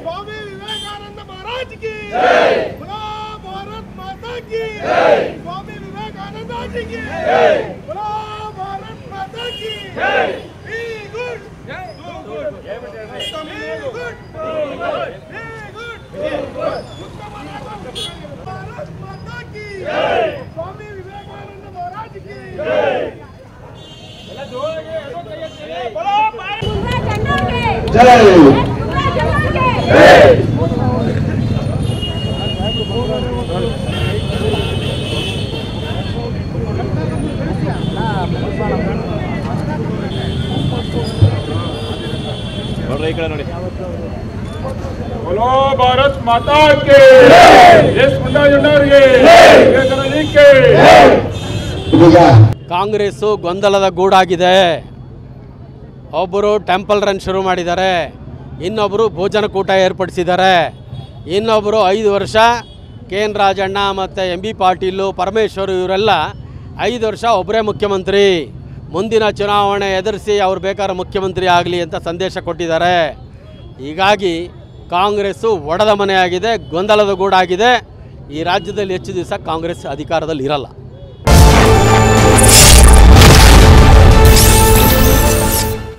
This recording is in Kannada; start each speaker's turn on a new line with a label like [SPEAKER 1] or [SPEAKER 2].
[SPEAKER 1] स्वामी विवेकानंद महाराज की जय। बोलो भारत माता की जय। स्वामी विवेकानंद जी की जय। बोलो भारत माता की जय। Be good do good be good do good be good Bharat माता की जय। स्वामी विवेकानंद महाराज की जय।
[SPEAKER 2] बोलो भारत माता के देश
[SPEAKER 3] ಕಾಂಗ್ರೆಸ್ ಗೊಂದಲದ ಗೂಡಾಗಿದೆ. ಒಬ್ಬರು ಟೆಂಪಲ್ ರನ್ ಶುರು ಮಾಡಿದ್ದಾರೆ, ಇನ್ನೊಬ್ಬರು ಭೋಜನಕೂಟ ಏರ್ಪಡಿಸಿದ್ದಾರೆ, ಇನ್ನೊಬ್ಬರು 5 ವರ್ಷ KN ರಾಜಣ್ಣ ಮತ್ತು MB ಪಾಟೀಲು ಪರಮೇಶ್ವರ್ ಇವರೆಲ್ಲ 5 ವರ್ಷ ಒಬ್ಬರೇ ಮುಖ್ಯಮಂತ್ರಿ, ಮುಂದಿನ ಚುನಾವಣೆ ಎದುರಿಸಿ ಅವ್ರು ಬೇಕಾದ್ರೆ ಮುಖ್ಯಮಂತ್ರಿ ಆಗಲಿ ಅಂತ ಸಂದೇಶ ಕೊಟ್ಟಿದ್ದಾರೆ. ಹೀಗಾಗಿ ಕಾಂಗ್ರೆಸ್ಸು ಒಡೆದ ಮನೆಯಾಗಿದೆ, ಗೊಂದಲದ ಗೂಡಾಗಿದೆ. ಈ ರಾಜ್ಯದಲ್ಲಿ ಹೆಚ್ಚು ದಿವಸ ಕಾಂಗ್ರೆಸ್ ಅಧಿಕಾರದಲ್ಲಿ ಇರಲ್ಲ.